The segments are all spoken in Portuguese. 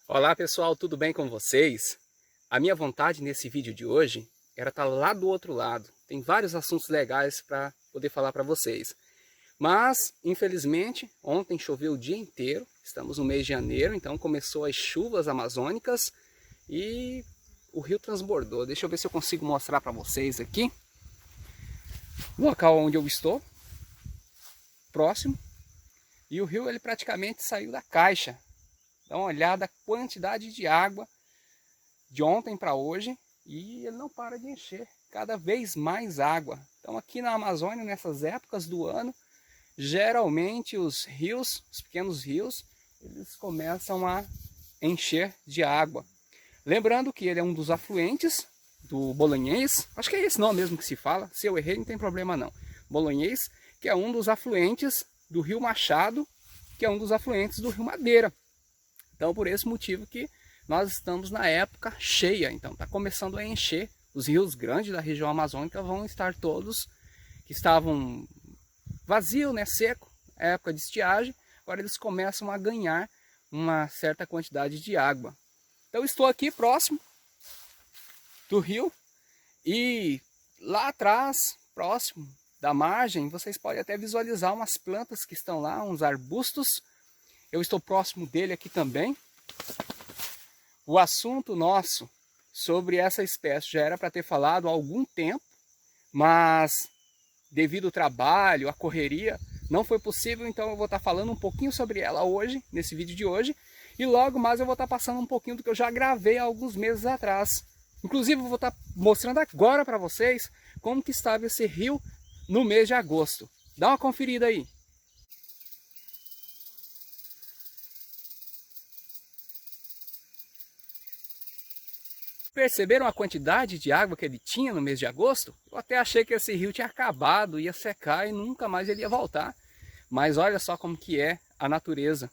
Olá pessoal, tudo bem com vocês? A minha vontade nesse vídeo de hoje era estar lá do outro lado. Tem vários assuntos legais para poder falar para vocês. Mas, infelizmente, ontem choveu o dia inteiro. Estamos no mês de janeiro, então começou as chuvas amazônicas e o rio transbordou. Deixa eu ver se eu consigo mostrar para vocês aqui o local onde eu estou, próximo. E o rio ele praticamente saiu da caixa. Dá uma olhada a quantidade de água de ontem para hoje e ele não para de encher, cada vez mais água. Então aqui na Amazônia, nessas épocas do ano, geralmente os rios, os pequenos rios, eles começam a encher de água. Lembrando que ele é um dos afluentes do Bolonhês, acho que é esse nome mesmo que se fala, se eu errei não tem problema não. Bolonhês, que é um dos afluentes do rio Machado, que é um dos afluentes do rio Madeira. Então, por esse motivo que nós estamos na época cheia. Então, está começando a encher. Os rios grandes da região amazônica vão estar todos, que estavam vazios, né, seco, época de estiagem. Agora eles começam a ganhar uma certa quantidade de água. Então, estou aqui próximo do rio e lá atrás, próximo da margem, vocês podem até visualizar umas plantas que estão lá, uns arbustos. Eu estou próximo dele aqui também. O assunto nosso sobre essa espécie já era para ter falado há algum tempo, mas devido ao trabalho, à correria, não foi possível, então eu vou estar falando um pouquinho sobre ela hoje, nesse vídeo de hoje, e logo mais eu vou estar passando um pouquinho do que eu já gravei há alguns meses atrás. Inclusive eu vou estar mostrando agora para vocês como que estava esse rio no mês de agosto. Dá uma conferida aí. Perceberam a quantidade de água que ele tinha no mês de agosto? Eu até achei que esse rio tinha acabado, ia secar e nunca mais ele ia voltar. Mas olha só como que é a natureza.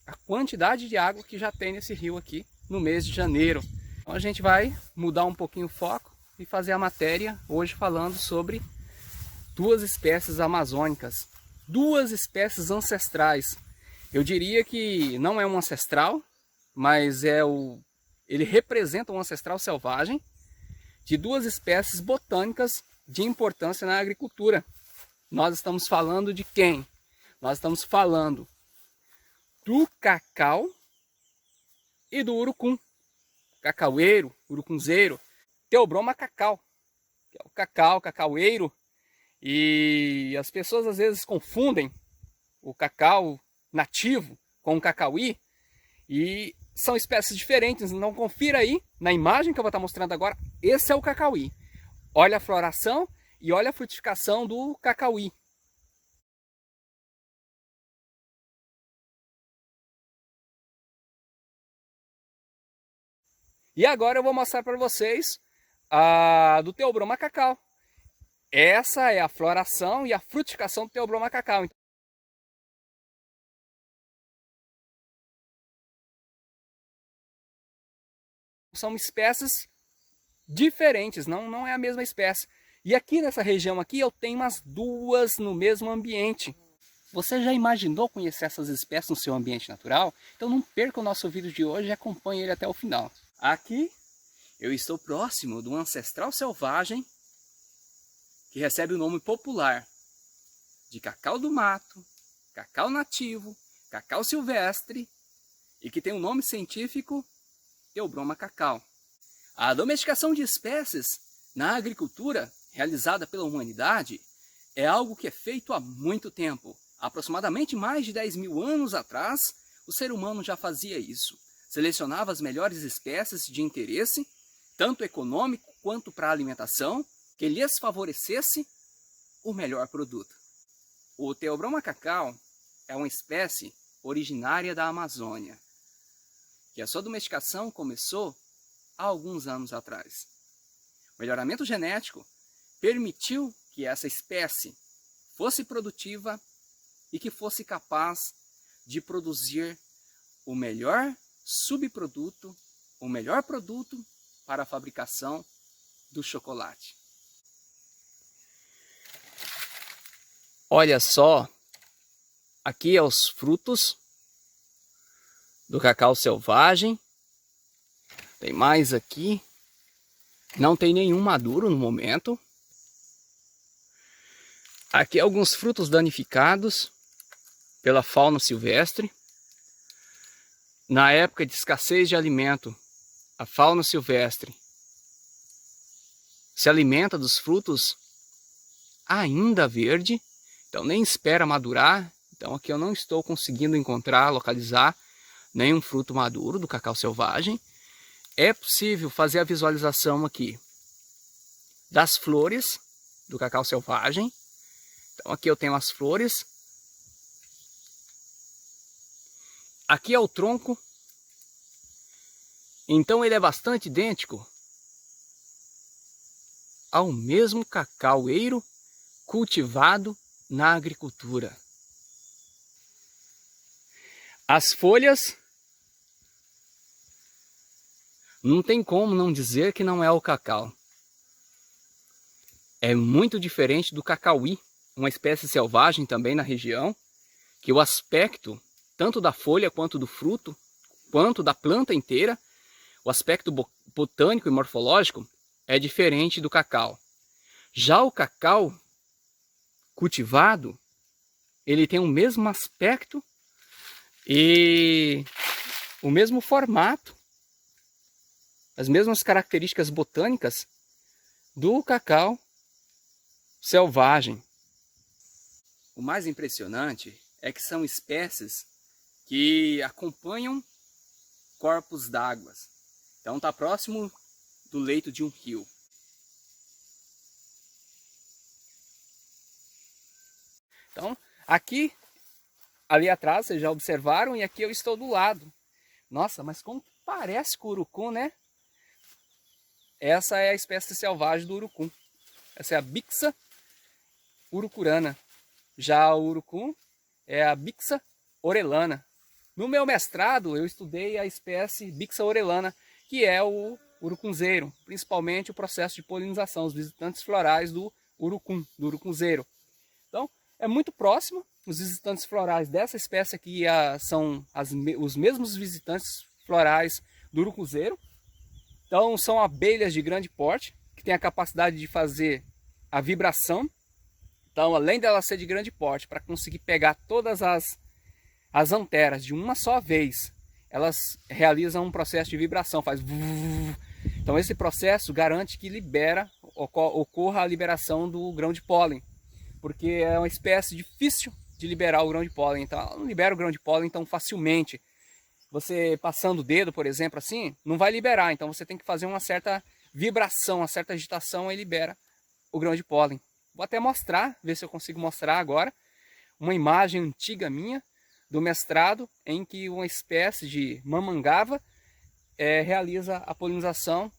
A quantidade de água que já tem nesse rio aqui no mês de janeiro. Então a gente vai mudar um pouquinho o foco e fazer a matéria hoje falando sobre duas espécies amazônicas. Duas espécies ancestrais. Eu diria que não é um ancestral, mas ele representa um ancestral selvagem de duas espécies botânicas de importância na agricultura. Nós estamos falando de quem? Nós estamos falando do cacau e do urucum. Cacaueiro, urucunzeiro, Theobroma cacau, que é o cacau, cacaueiro. E as pessoas às vezes confundem o cacau nativo com o cacauí. E são espécies diferentes, então confira aí na imagem que eu vou estar mostrando agora. Esse é o cacauí. Olha a floração e olha a frutificação do cacauí. E agora eu vou mostrar para vocês a do Theobroma cacau. Essa é a floração e a frutificação do Theobroma cacau. São espécies diferentes, não é a mesma espécie. E aqui nessa região aqui eu tenho umas duas no mesmo ambiente. Você já imaginou conhecer essas espécies no seu ambiente natural? Então não perca o nosso vídeo de hoje e acompanhe ele até o final. Aqui eu estou próximo de um ancestral selvagem que recebe o nome popular de cacau do mato, cacau nativo, cacau silvestre e que tem o nome científico Theobroma cacau. A domesticação de espécies na agricultura realizada pela humanidade é algo que é feito há muito tempo. Aproximadamente mais de 10 mil anos atrás, o ser humano já fazia isso. Selecionava as melhores espécies de interesse, tanto econômico quanto para a alimentação, que lhes favorecesse o melhor produto. O Theobroma cacau é uma espécie originária da Amazônia, que a sua domesticação começou há alguns anos atrás. O melhoramento genético permitiu que essa espécie fosse produtiva e que fosse capaz de produzir o melhor subproduto, o melhor produto para a fabricação do chocolate. Olha só, aqui é os frutos do cacau selvagem Tem mais aqui. Não tem nenhum maduro no momento. Aqui alguns frutos danificados pela fauna silvestre. Na época de escassez de alimento, a fauna silvestre se alimenta dos frutos ainda verde, então nem espera madurar. Então aqui eu não estou conseguindo encontrar, localizar nenhum fruto maduro do cacau selvagem. É possível fazer a visualização aqui das flores do cacau selvagem. Então aqui eu tenho as flores. Aqui é o tronco. Então ele é bastante idêntico ao mesmo cacaueiro cultivado na agricultura. As folhas, não tem como não dizer que não é o cacau. É muito diferente do cacauí, uma espécie selvagem também na região, que o aspecto, tanto da folha quanto do fruto, quanto da planta inteira, o aspecto botânico e morfológico é diferente do cacau. Já o cacau cultivado, ele tem o mesmo aspecto e o mesmo formato, as mesmas características botânicas do cacau selvagem. O mais impressionante é que são espécies que acompanham corpos d'água. Então está próximo do leito de um rio. Então aqui, ali atrás, vocês já observaram, e aqui eu estou do lado. Nossa, mas como parece com o urucum, né? Essa é a espécie selvagem do urucum. Essa é a Bixa urucurana. Já o urucum é a Bixa orellana. No meu mestrado eu estudei a espécie Bixa orellana, que é o urucunzeiro, principalmente o processo de polinização, os visitantes florais do urucum, do urucunzeiro. Então é muito próximo. Os visitantes florais dessa espécie aqui são os mesmos visitantes florais do urucunzeiro. Então são abelhas de grande porte, que têm a capacidade de fazer a vibração. Então, além dela ser de grande porte, para conseguir pegar todas as anteras de uma só vez, elas realizam um processo de vibração, faz vuv. Então esse processo garante que ocorra a liberação do grão de pólen, porque é uma espécie difícil de liberar o grão de pólen. Então ela não libera o grão de pólen tão facilmente. Você passando o dedo, por exemplo, assim, não vai liberar. Então você tem que fazer uma certa vibração, uma certa agitação, e libera o grão de pólen. Vou até mostrar, ver se eu consigo mostrar agora, uma imagem antiga minha do mestrado, em que uma espécie de mamangava realiza a polinização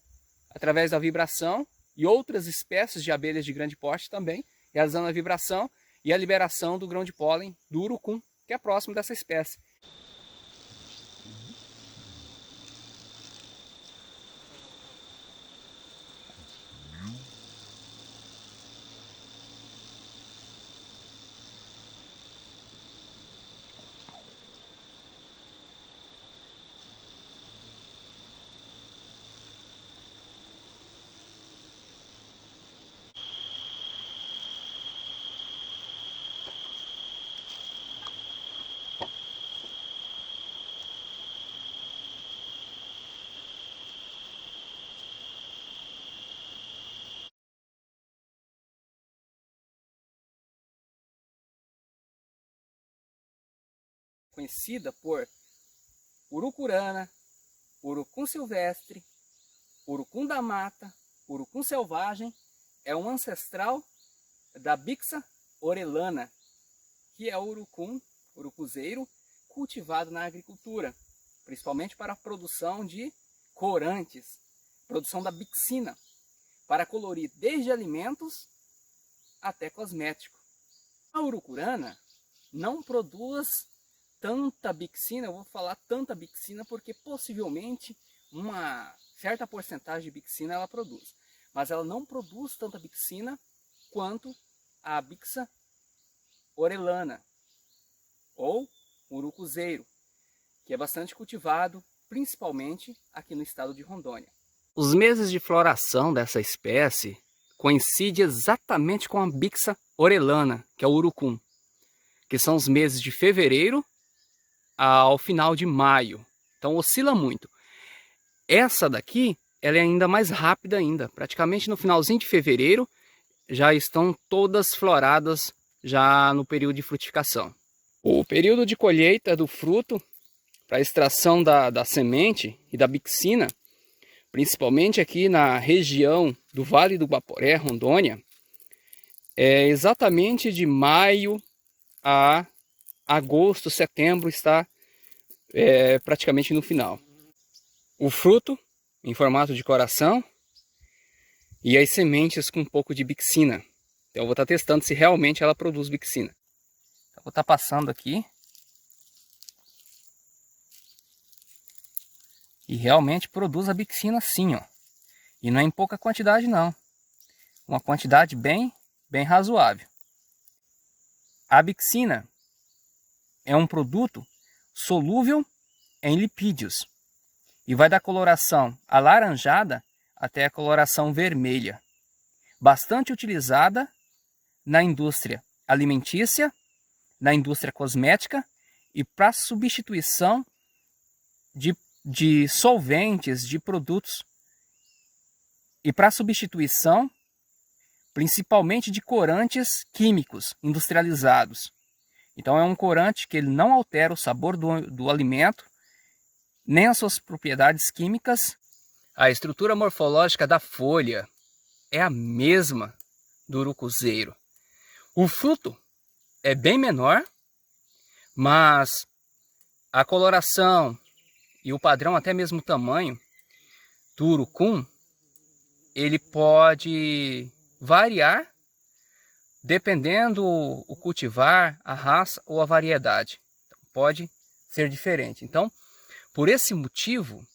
através da vibração, e outras espécies de abelhas de grande porte também, realizando a vibração e a liberação do grão de pólen do urucum, que é próximo dessa espécie. Conhecida por urucurana, urucum silvestre, urucum da mata, urucum selvagem, é um ancestral da Bixa orellana, que é o urucuzeiro cultivado na agricultura, principalmente para a produção de corantes, produção da bixina, para colorir desde alimentos até cosmético. A urucurana não produz tanta bixina, eu vou falar tanta bixina porque possivelmente uma certa porcentagem de bixina ela produz, mas ela não produz tanta bixina quanto a Bixa orellana ou urucuzeiro, que é bastante cultivado principalmente aqui no estado de Rondônia. Os meses de floração dessa espécie coincidem exatamente com a Bixa orellana, que é o urucum, que são os meses de fevereiro ao final de maio. Então oscila muito. Essa daqui, ela é ainda mais rápida ainda. Praticamente no finalzinho de fevereiro já estão todas floradas já no período de frutificação. O período de colheita do fruto para extração da semente e da bixina, principalmente aqui na região do Vale do Guaporé, Rondônia, é exatamente de maio a agosto, setembro, está praticamente no final. O fruto em formato de coração e as sementes com um pouco de bixina. Então eu vou estar testando se realmente ela produz bixina. Eu vou estar passando aqui. E realmente produz a bixina sim, ó. E não é em pouca quantidade não. Uma quantidade bem razoável. A bixina é um produto solúvel em lipídios. E vai da coloração alaranjada até a coloração vermelha. Bastante utilizada na indústria alimentícia, na indústria cosmética e para substituição de solventes, de produtos e para substituição principalmente de corantes químicos industrializados. Então é um corante que ele não altera o sabor do alimento, nem as suas propriedades químicas. A estrutura morfológica da folha é a mesma do urucuzeiro. O fruto é bem menor, mas a coloração e o padrão, até mesmo o tamanho do urucum, ele pode variar dependendo o cultivar, a raça ou a variedade. Então, pode ser diferente. Então, por esse motivo,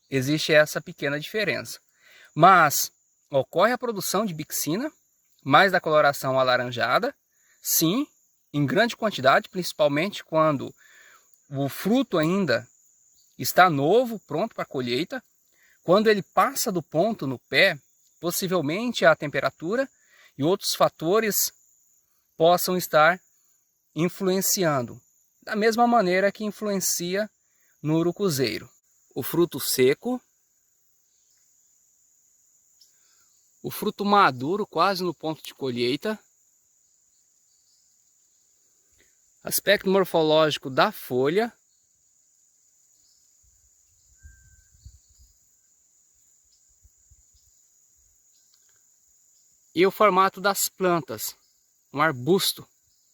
existe essa pequena diferença. Mas ocorre a produção de bixina, mais da coloração alaranjada, sim, em grande quantidade, principalmente quando o fruto ainda está novo, pronto para colheita. Quando ele passa do ponto no pé, possivelmente a temperatura e outros fatores possam estar influenciando, da mesma maneira que influencia no urucuzeiro. O fruto seco, o fruto maduro quase no ponto de colheita, aspecto morfológico da folha, e o formato das plantas, um arbusto.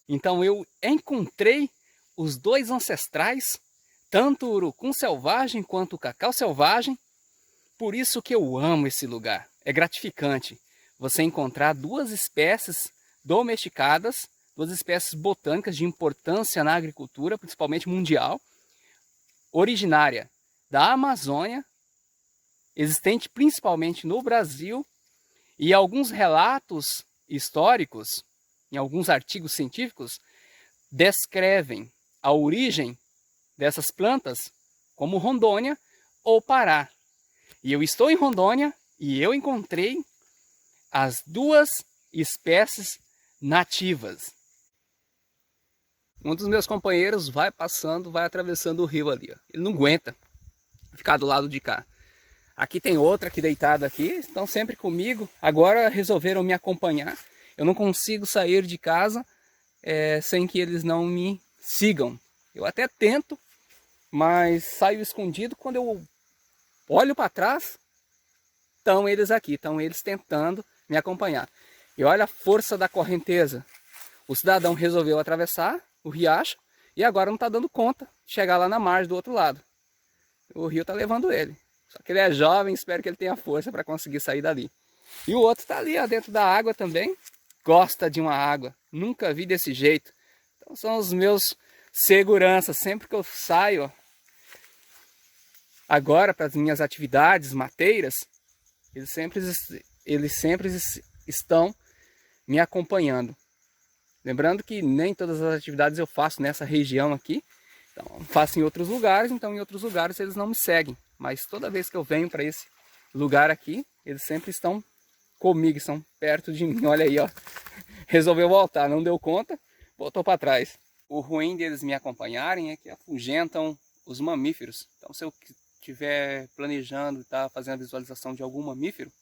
Então eu encontrei os dois ancestrais, tanto o urucum selvagem quanto o cacau selvagem. Por isso que eu amo esse lugar. É gratificante você encontrar duas espécies domesticadas, duas espécies botânicas de importância na agricultura, principalmente mundial, originária da Amazônia, existente principalmente no Brasil. E alguns relatos históricos, em alguns artigos científicos, descrevem a origem dessas plantas como Rondônia ou Pará. E eu estou em Rondônia e eu encontrei as duas espécies nativas. Um dos meus companheiros vai passando, vai atravessando o rio ali. Ó. Ele não aguenta ficar do lado de cá. Aqui tem outra aqui deitada aqui, estão sempre comigo. Agora resolveram me acompanhar. Eu não consigo sair de casa sem que eles não me sigam. Eu até tento, mas saio escondido. Quando eu olho para trás, estão eles aqui, estão eles tentando me acompanhar. E olha a força da correnteza. O cidadão resolveu atravessar o riacho e agora não está dando conta de chegar lá na margem do outro lado. O rio está levando ele. Só que ele é jovem, espero que ele tenha força para conseguir sair dali. E o outro está ali, ó, dentro da água também. Gosta de uma água. Nunca vi desse jeito. Então são os meus seguranças. Sempre que eu saio, ó, agora para as minhas atividades mateiras, eles sempre estão me acompanhando. Lembrando que nem todas as atividades eu faço nessa região aqui. Então, faço em outros lugares, então em outros lugares eles não me seguem. Mas toda vez que eu venho para esse lugar aqui, eles sempre estão comigo, estão perto de mim. Olha aí, ó. Resolveu voltar, não deu conta, voltou para trás. O ruim deles me acompanharem é que afugentam os mamíferos. Então, se eu estiver planejando e tá fazendo a visualização de algum mamífero,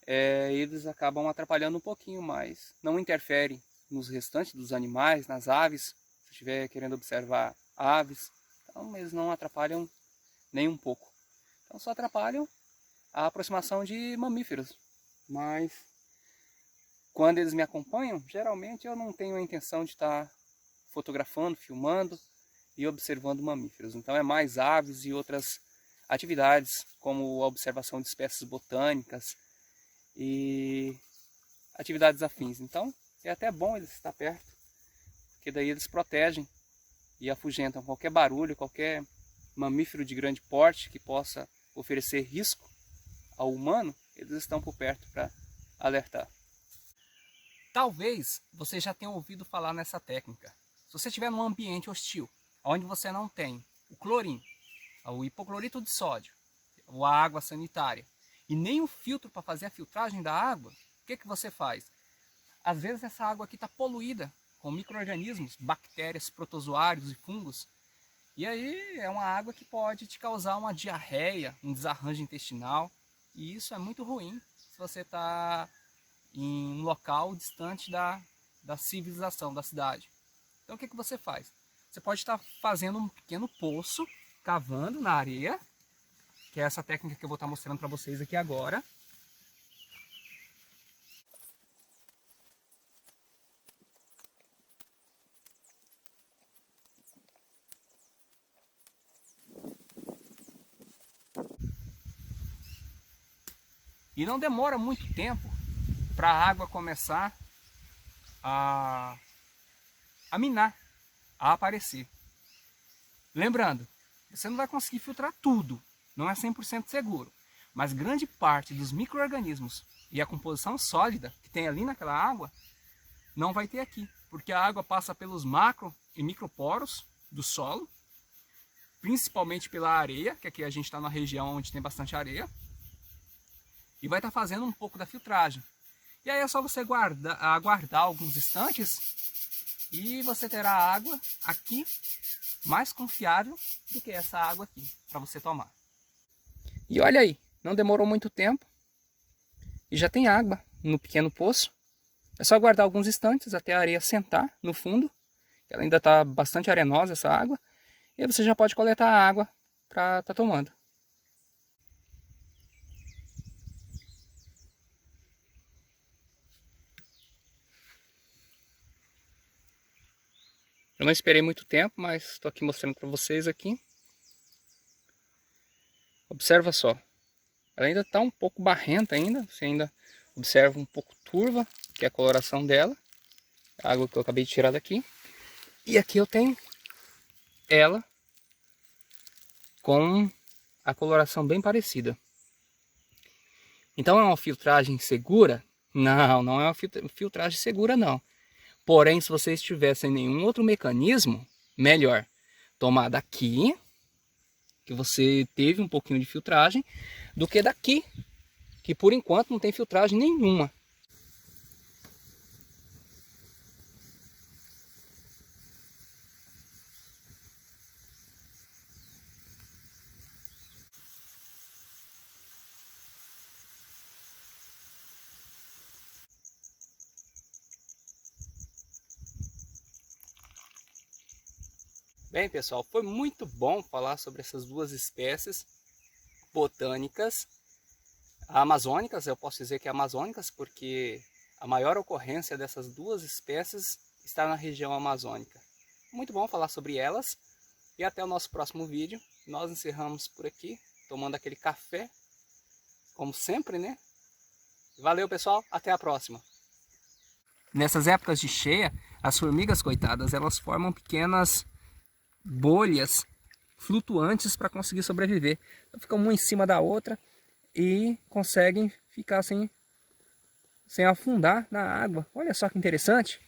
eles acabam atrapalhando um pouquinho, mas não interferem nos restantes dos animais, nas aves. Se estiver querendo observar aves, então eles não atrapalham nem um pouco. Então só atrapalham a aproximação de mamíferos. Mas quando eles me acompanham, geralmente eu não tenho a intenção de estar fotografando, filmando e observando mamíferos. Então é mais aves e outras atividades, como a observação de espécies botânicas e atividades afins. Então é até bom eles estar perto, porque daí eles protegem e afugentam qualquer barulho, qualquer mamífero de grande porte que possa oferecer risco ao humano. Eles estão por perto para alertar. Talvez você já tenha ouvido falar nessa técnica. Se você estiver num ambiente hostil, onde você não tem o clorim, o hipoclorito de sódio, ou a água sanitária, e nem o filtro para fazer a filtragem da água, o que você faz? Às vezes essa água aqui está poluída com micro-organismos, bactérias, protozoários e fungos. E aí é uma água que pode te causar uma diarreia, um desarranjo intestinal. E isso é muito ruim se você está em um local distante da civilização, da cidade. Então o que você faz? Você pode estar fazendo um pequeno poço, cavando na areia, que é essa técnica que eu vou estar mostrando para vocês aqui agora. E não demora muito tempo para a água começar a minar, a aparecer. Lembrando, você não vai conseguir filtrar tudo, não é 100% seguro. Mas grande parte dos micro-organismos e a composição sólida que tem ali naquela água não vai ter aqui. Porque a água passa pelos macro e microporos do solo, principalmente pela areia, que aqui a gente está na região onde tem bastante areia, e vai estar fazendo um pouco da filtragem. E aí é só você aguardar alguns instantes e você terá a água aqui mais confiável do que essa água aqui para você tomar. E olha aí, não demorou muito tempo e já tem água no pequeno poço. É só aguardar alguns instantes até a areia sentar no fundo. Ela ainda está bastante arenosa essa água. E aí você já pode coletar a água para estar tomando. Eu não esperei muito tempo, mas estou aqui mostrando para vocês aqui. Observa só. Ela ainda está um pouco barrenta ainda. Você ainda observa um pouco turva, que é a coloração dela. A água que eu acabei de tirar daqui. E aqui eu tenho ela com a coloração bem parecida. Então é uma filtragem segura? Não, não é uma filtragem segura não. Porém, se você estiver sem nenhum outro mecanismo, melhor tomar daqui, que você teve um pouquinho de filtragem, do que daqui, que por enquanto não tem filtragem nenhuma. Bem, pessoal, foi muito bom falar sobre essas duas espécies botânicas amazônicas. Eu posso dizer que é amazônicas porque a maior ocorrência dessas duas espécies está na região amazônica. Muito bom falar sobre elas e até o nosso próximo vídeo. Nós encerramos por aqui, tomando aquele café, como sempre, né? Valeu, pessoal, até a próxima. Nessas épocas de cheia, as formigas, coitadas, elas formam pequenas bolhas flutuantes para conseguir sobreviver. Então, ficam uma em cima da outra e conseguem ficar sem afundar na água. Olha só que interessante.